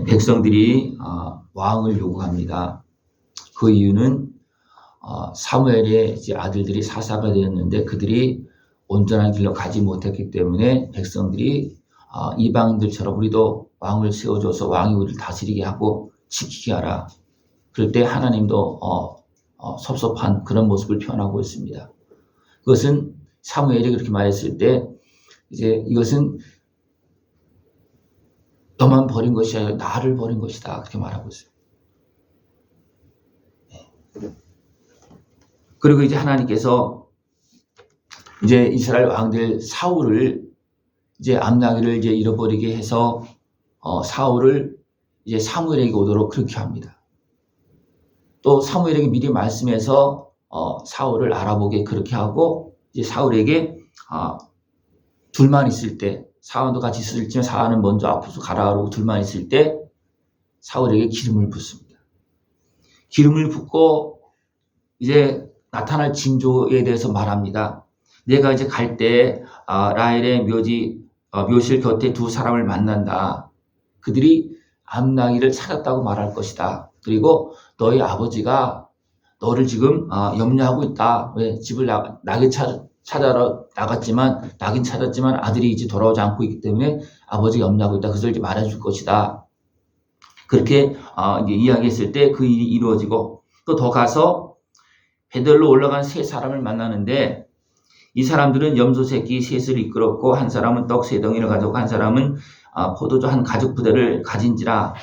백성들이 왕을 요구합니다. 그 이유는 사무엘의 이제 아들들이 사사가 되었는데 그들이 온전한 길로 가지 못했기 때문에 백성들이 이방인들처럼 우리도 왕을 세워줘서 왕이 우리를 다스리게 하고 지키게 하라. 그럴 때 하나님도 섭섭한 그런 모습을 표현하고 있습니다. 그것은 사무엘이 그렇게 말했을 때 이제 이것은 너만 버린 것이 아니라 나를 버린 것이다. 그렇게 말하고 있어요. 그리고 이제 하나님께서 이제 이스라엘 왕들 사울을 이제 암나기를 이제 잃어버리게 해서 사울을 이제 사무엘에게 오도록 그렇게 합니다. 또 사무엘에게 미리 말씀해서 사울을 알아보게 그렇게 하고 이제 사울에게 둘만 있을 때 사울도 같이 있을지만 사울은 먼저 앞으로 가라 그러고 둘만 있을 때 사울에게 기름을 붓습니다. 기름을 붓고 이제 나타날 징조에 대해서 말합니다. 내가 이제 갈 때 라헬의 묘실 곁에 두 사람을 만난다. 그들이 암나기를 찾았다고 말할 것이다. 그리고 너희 아버지가 너를 지금 염려하고 있다. 왜 집을 낙인 찾아러 나갔지만 낙인 찾았지만 아들이 이제 돌아오지 않고 있기 때문에 아버지가 염려하고 있다. 그것을 이제 말해줄 것이다. 그렇게 이제 이야기했을 때 그 일이 이루어지고 또 더 가서 베들로 올라간 세 사람을 만나는데 이 사람들은 염소 새끼 셋을 이끌었고 한 사람은 떡 세 덩이를 가져고 한 사람은 포도주 한 가죽 부대를 가진지라.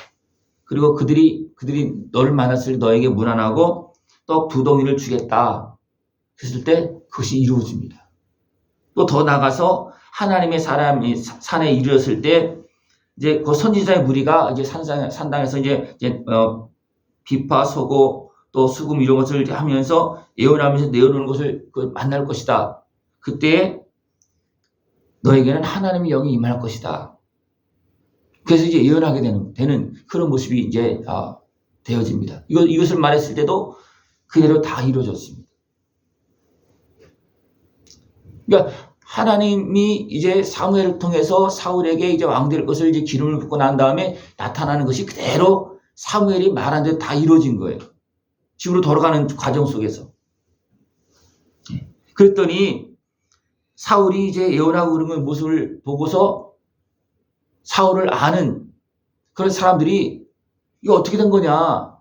그리고 그들이 너를 만났을 때 너에게 문안하고 떡 두 덩이를 주겠다. 그랬을 때 그것이 이루어집니다. 또 더 나가서 하나님의 사람이 산에 이르렀을 때 이제 그 선지자의 무리가 이제 산당에서 이제 비파 소고 또 수금 이런 것을 하면서 예언하면서 내어놓는 것을 만날 것이다. 그때 너에게는 하나님의 영이 임할 것이다. 그래서 이제 예언하게 되는 그런 모습이 이제 되어집니다. 이것을 말했을 때도 그대로 다 이루어졌습니다. 그러니까 하나님이 이제 사무엘을 통해서 사울에게 이제 왕 될 것을 이제 기름을 붓고 난 다음에 나타나는 것이 그대로 사무엘이 말한 대로 다 이루어진 거예요. 집으로 돌아가는 과정 속에서. 그랬더니 사울이 이제 예언하고 그런 모습을 보고서 사울을 아는 그런 사람들이 이거 어떻게 된 거냐?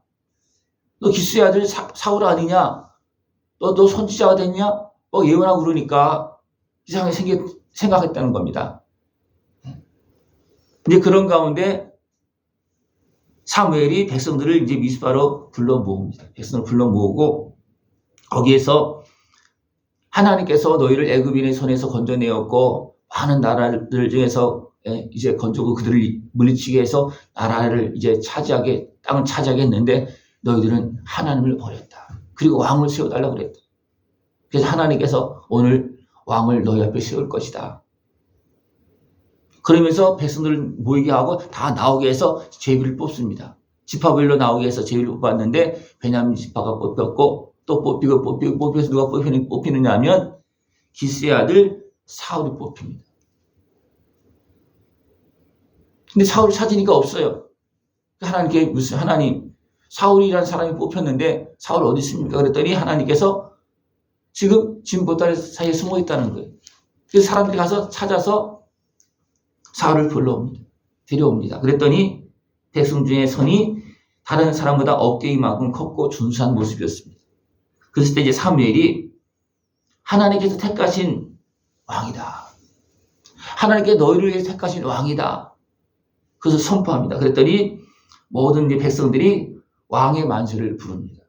너 기스의 아들 사울 아니냐? 너 선지자가 됐냐? 예언하고 그러니까 이상하게 생각했다는 겁니다. 이제 그런 가운데 사무엘이 백성들을 이제 미스바로 불러 모읍니다. 백성을 불러 모으고 거기에서 하나님께서 너희를 애굽인의 손에서 건져내었고 많은 나라들 중에서 이제 건져고 그들을 물리치게 해서 나라를 이제 땅을 차지하게 했는데 너희들은 하나님을 버렸다. 그리고 왕을 세워달라고 그랬다. 그래서 하나님께서 오늘 왕을 너희 앞에 세울 것이다. 그러면서 백성들을 모이게 하고 다 나오게 해서 제비를 뽑습니다. 지파별로 나오게 해서 제비를 뽑았는데 베냐민 지파가 뽑혔고 또 뽑혀서 누가 뽑히느냐 하면 기스의 아들 사울이 뽑힙니다. 근데 사울을 찾으니까 없어요. 하나님 사울이라는 사람이 뽑혔는데 사울 어디 있습니까? 그랬더니 하나님께서 지금 진보다리 사이에 숨어 있다는 거예요. 그래서 사람들이 가서 찾아서 사울을 데려옵니다. 그랬더니 백성 중에 선이 다른 사람보다 어깨이만큼 컸고 준수한 모습이었습니다. 그랬을 때 이제 사무엘이 하나님께서 택하신 왕이다. 하나님께 너희를 위해 택하신 왕이다. 그래서 선포합니다. 그랬더니 모든 이제 백성들이 왕의 만세를 부릅니다.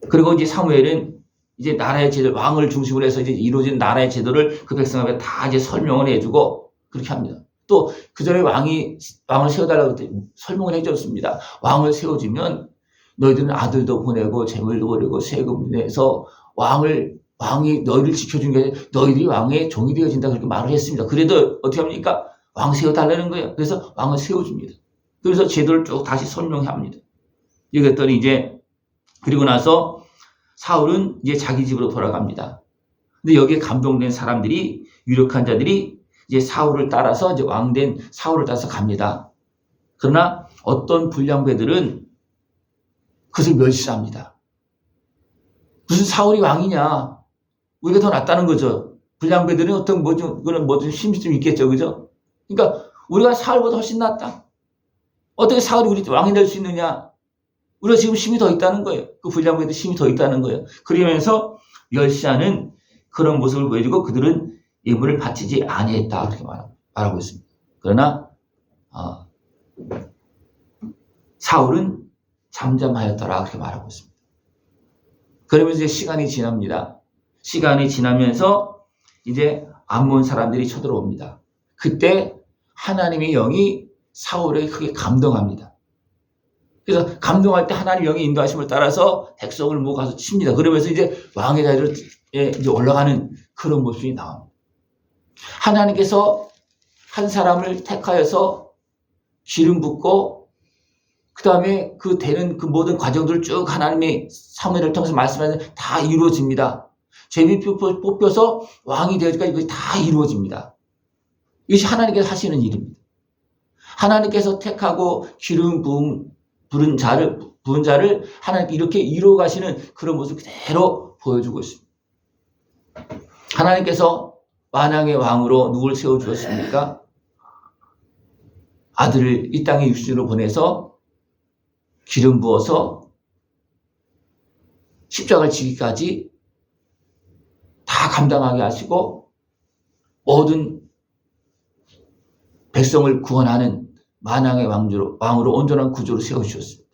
그리고 이제 사무엘은 이제 나라의 제도, 왕을 중심으로 해서 이제 이루어진 나라의 제도를 그 백성 앞에 다 이제 설명을 해주고 그렇게 합니다. 또 그 전에 왕을 세워달라고 설명을 해줬습니다. 왕을 세워주면 너희들은 아들도 보내고 재물도 보내고 세금 내서 왕이 너희를 지켜준 게 아니라 너희들이 왕의 종이 되어진다 그렇게 말을 했습니다. 그래도 어떻게 합니까? 왕 세워달라는 거예요. 그래서 왕을 세워줍니다. 그래서 제도를 쭉 다시 설명합니다. 그랬더니 이제 그리고 나서 사울은 이제 자기 집으로 돌아갑니다. 근데 여기에 감동된 사람들이 유력한 자들이 이제 사울을 따라서 이제 왕된 사울을 따라서 갑니다. 그러나 어떤 불량배들은 그것을 멸시합니다. 무슨 사울이 왕이냐? 우리가 더 낫다는 거죠. 불량배들은 어떤 뭐좀 힘이 좀 있겠죠, 그죠? 그러니까 우리가 사울보다 훨씬 낫다. 어떻게 사울이 우리 왕이 될 수 있느냐? 우리가 지금 힘이 더 있다는 거예요. 그 불량배들 힘이 더 있다는 거예요. 그러면서 멸시하는 그런 모습을 보여주고 그들은 예물을 바치지 아니했다 그렇게 말하고 있습니다. 그러나 사울은 잠잠하였더라 그렇게 말하고 있습니다. 그러면서 이제 시간이 지납니다. 시간이 지나면서 이제 암몬 사람들이 쳐들어옵니다. 그때 하나님의 영이 사울에게 크게 감동합니다. 그래서 감동할 때 하나님의 영의 인도하심을 따라서 백성을 모아 가서 칩니다. 그러면서 이제 왕의 자리로 이제 올라가는 그런 모습이 나옵니다. 하나님께서 한 사람을 택하여서 기름 붓고 그 다음에 그 되는 그 모든 과정들을 쭉 하나님의 사무엘을 통해서 말씀하시면 다 이루어집니다. 제비 뽑혀서 왕이 되기까지 그것이 다 이루어집니다. 이것이 하나님께서 하시는 일입니다. 하나님께서 택하고 기름 부은 자를 하나님께 이렇게 이루어 가시는 그런 모습 그대로 보여주고 있습니다. 하나님께서 만왕의 왕으로 누굴 세워주었습니까? 아들을 이 땅에 육신으로 보내서 기름 부어서 십자가를 지기까지 다 감당하게 하시고 모든 백성을 구원하는 만왕의 왕으로 온전한 구조로 세워주셨습니다.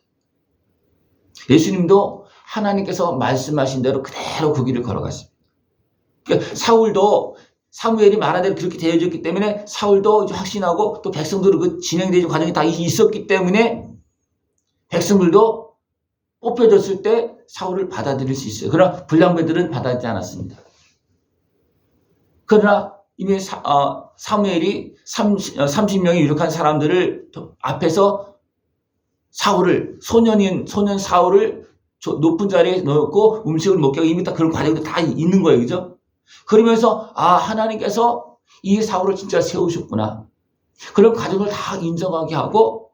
예수님도 하나님께서 말씀하신 대로 그대로 그 길을 걸어갔습니다. 그러니까 사울도 사무엘이 말한 대로 그렇게 되어졌기 때문에 사울도 확신하고 또 백성들은 그 진행되는 과정이 다 있었기 때문에 백성들도 뽑혀졌을 때 사울을 받아들일 수 있어요. 그러나 불량배들은 받아들이지 않았습니다. 그러나 이미 사무엘이 30명의 유력한 사람들을 앞에서 소년 사울을 높은 자리에 넣고 음식을 먹게 하고 이미 다 그런 과정도 다 있는 거예요. 그죠? 그러면서 하나님께서 이 사울을 진짜 세우셨구나. 그런 과정을 다 인정하게 하고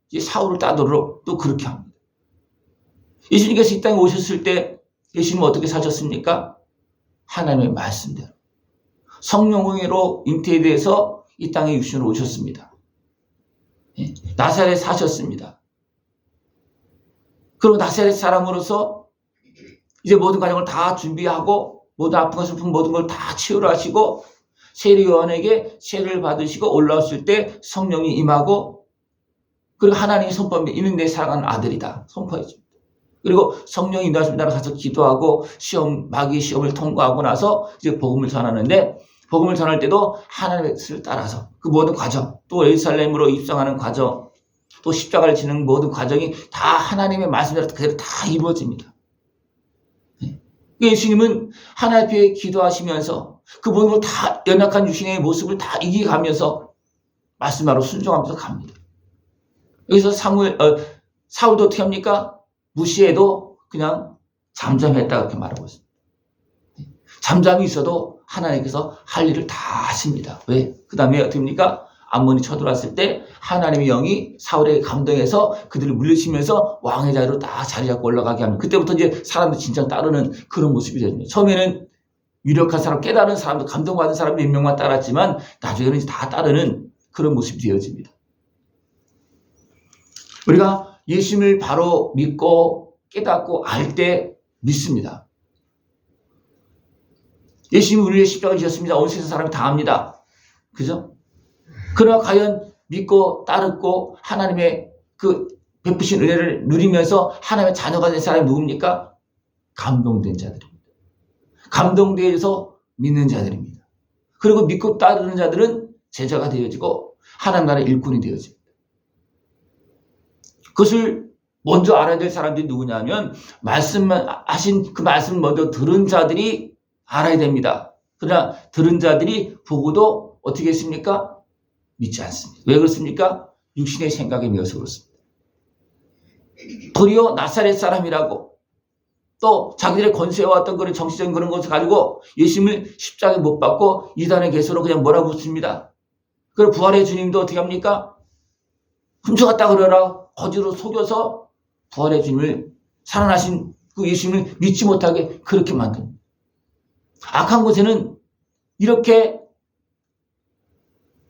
이제 사울을 따르도록 또 그렇게 합니다. 예수님께서 이 땅에 오셨을 때 예수님은 어떻게 사셨습니까? 하나님의 말씀대로. 성령으로 잉태돼서 이 땅에 육신으로 오셨습니다. 나사렛에 사셨습니다. 그리고 나사렛 사람으로서 이제 모든 과정을 다 준비하고 모든 아픔과 슬픔 모든 걸 다 치유하시고 세례 요한에게 세례를 받으시고 올라왔을 때 성령이 임하고 그리고 하나님이 선포합니다. 이는 내 사랑하는 아들이다. 선포해줍니다. 그리고 성령이 인도하심에 따라 가서 기도하고 마귀 시험을 통과하고 나서 이제 복음을 전하는데 복음을 전할 때도 하나님의 뜻을 따라서 그 모든 과정 또 예루살렘으로 입성하는 과정 또 십자가를 지는 모든 과정이 다 하나님의 말씀대로 그대로 다 이루어집니다. 예수님은 하나님 앞에 기도하시면서 그 모든 걸 다 연약한 육신의 모습을 다 이겨가면서 말씀하러 순종하면서 갑니다. 여기서 사울도 어떻게 합니까? 무시해도 그냥 잠잠했다 그렇게 말하고 있습니다. 잠잠이 있어도 하나님께서 할 일을 다 하십니다. 왜? 그 다음에 어떻게 합니까? 암몬이 쳐들어왔을 때 하나님의 영이 사울에게 감동해서 그들을 물리치면서 왕의 자리로 다 자리 잡고 올라가게 합니다. 그때부터 이제 사람들 진짜 따르는 그런 모습이 됩니다. 처음에는 유력한 사람, 깨달은 사람들, 감동받은 사람 몇 명만 따랐지만 나중에는 이제 다 따르는 그런 모습이 되어집니다. 우리가 예수님을 바로 믿고 깨닫고 알 때 믿습니다. 예수님이 우리의 십자가를 지셨습니다. 온 세상 사람이 다 압니다. 그죠? 그러나 과연 믿고 따르고 하나님의 그 베푸신 은혜를 누리면서 하나님의 자녀가 된 사람이 누굽니까? 감동된 자들입니다. 감동되어서 믿는 자들입니다. 그리고 믿고 따르는 자들은 제자가 되어지고 하나님 나라의 일꾼이 되어집니다. 그것을 먼저 알아야 될 사람들이 누구냐면 말씀하신 그 말씀을 먼저 들은 자들이 알아야 됩니다. 그러나 들은 자들이 보고도 어떻게 했습니까? 믿지 않습니다. 왜 그렇습니까? 육신의 생각에 매여서 그렇습니다. 도리어 나사렛 사람이라고 또 자기들의 권세와 어떤 그런 정치적인 그런 것을 가지고 예수님을 십자가에 못 박고 이단의 개수로 그냥 몰아붙습니다. 그리고 부활의 주님도 어떻게 합니까? 훔쳐갔다 그러라 거짓으로 속여서 부활의 주님을, 살아나신 그 예수님을 믿지 못하게 그렇게 만듭니다. 악한 곳에는 이렇게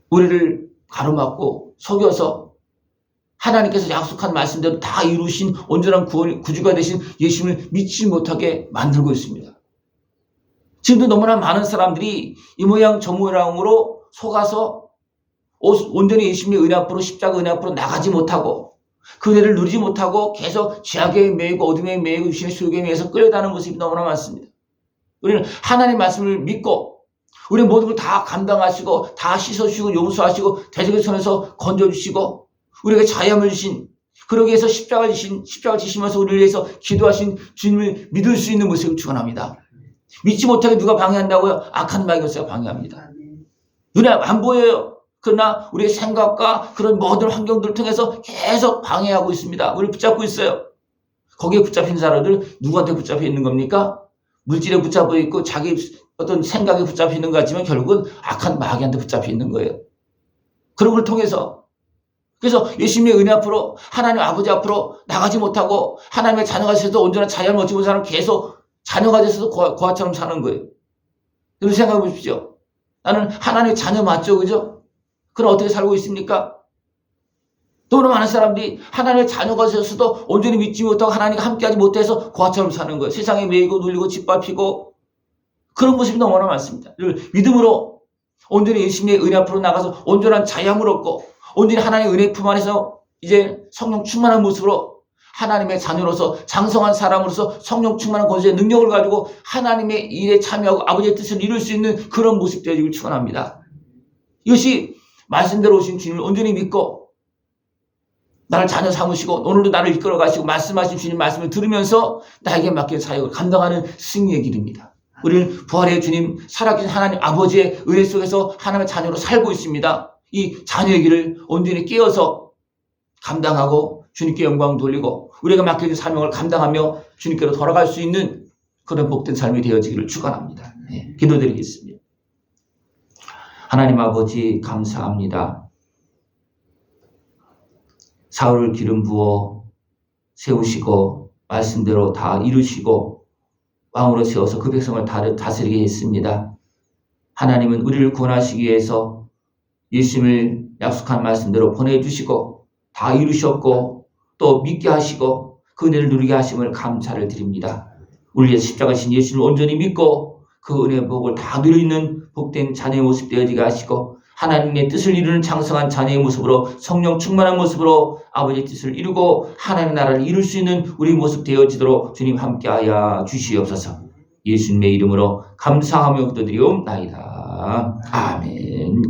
우리를 가로막고 속여서 하나님께서 약속한 말씀대로 다 이루신 온전한 구주가 되신 예수님을 믿지 못하게 만들고 있습니다. 지금도 너무나 많은 사람들이 이 모양 저 모양으로 속아서 온전히 예수님의 은혜 앞으로, 십자가 은혜 앞으로 나가지 못하고 그 은혜를 누리지 못하고 계속 죄악에 매이고 어둠에 매이고 육신의 소욕에 매여서 끌려다니는 모습이 너무나 많습니다. 우리는 하나님의 말씀을 믿고 우리 모든 걸 다 감당하시고 다 씻어주시고 용서하시고 대적의 손에서 건져주시고 우리에게 자유함을 주신, 그러기 위해서 십자가를 지시면서 우리를 위해서 기도하신 주님을 믿을 수 있는 모습을 축원합니다. 믿지 못하게 누가 방해한다고요? 악한 마귀가 방해합니다. 눈에 안 보여요. 그러나 우리의 생각과 그런 모든 환경들을 통해서 계속 방해하고 있습니다. 우리를 붙잡고 있어요. 거기에 붙잡힌 사람들 누구한테 붙잡혀 있는 겁니까? 물질에 붙잡혀 있고 자기 어떤 생각에 붙잡혀 있는 것 같지만 결국은 악한 마귀한테 붙잡혀 있는 거예요. 그런 걸 통해서, 그래서 예수님의 은혜 앞으로, 하나님 아버지 앞으로 나가지 못하고 하나님의 자녀가 되어도 온전한 자유를 얻지 못하는 사람은 계속 자녀가 돼서도 고아처럼 사는 거예요. 여러분 생각해 보십시오. 나는 하나님의 자녀 맞죠? 그죠? 그럼 어떻게 살고 있습니까? 너무나 많은 사람들이 하나님의 자녀가 되어서도 온전히 믿지 못하고 하나님과 함께하지 못해서 고아처럼 사는 거예요. 세상에 매이고 눌리고 짓밟히고 그런 모습이 너무나 많습니다. 믿음으로 온전히 예수님의 은혜 앞으로 나가서 온전한 자유함을 얻고 온전히 하나님의 은혜 품 안에서 이제 성령 충만한 모습으로 하나님의 자녀로서 장성한 사람으로서 성령 충만한 권세의 능력을 가지고 하나님의 일에 참여하고 아버지의 뜻을 이룰 수 있는 그런 모습 되기를 축원합니다. 이것이 말씀대로 오신 주님을 온전히 믿고 나를 자녀 삼으시고 오늘도 나를 이끌어 가시고 말씀하신 주님 말씀을 들으면서 나에게 맡긴 사역을 감당하는 승리의 길입니다. 우리는 부활의 주님, 살아계신 하나님 아버지의 은혜 속에서 하나님의 자녀로 살고 있습니다. 이 자녀의 길을 온전히 깨어서 감당하고 주님께 영광 돌리고 우리가 맡겨진 사명을 감당하며 주님께로 돌아갈 수 있는 그런 복된 삶이 되어지기를 축원합니다. 네, 기도드리겠습니다. 하나님 아버지 감사합니다. 사울을 기름 부어 세우시고 말씀대로 다 이루시고 왕으로 세워서 그 백성을 다스리게 했습니다. 하나님은 우리를 구원하시기 위해서 예수님을 약속한 말씀대로 보내주시고 다 이루셨고 또 믿게 하시고 그 은혜를 누리게 하심을 감사를 드립니다. 우리의 십자가신 예수님을 온전히 믿고 그 은혜의 복을 다 누리는 복된 자녀의 모습 되어지게 하시고 하나님의 뜻을 이루는 장성한 자녀의 모습으로 성령 충만한 모습으로 아버지의 뜻을 이루고 하나님의 나라를 이룰 수 있는 우리 모습 되어지도록 주님 함께하여 주시옵소서. 예수님의 이름으로 감사하며 기도드리옵나이다. 아멘.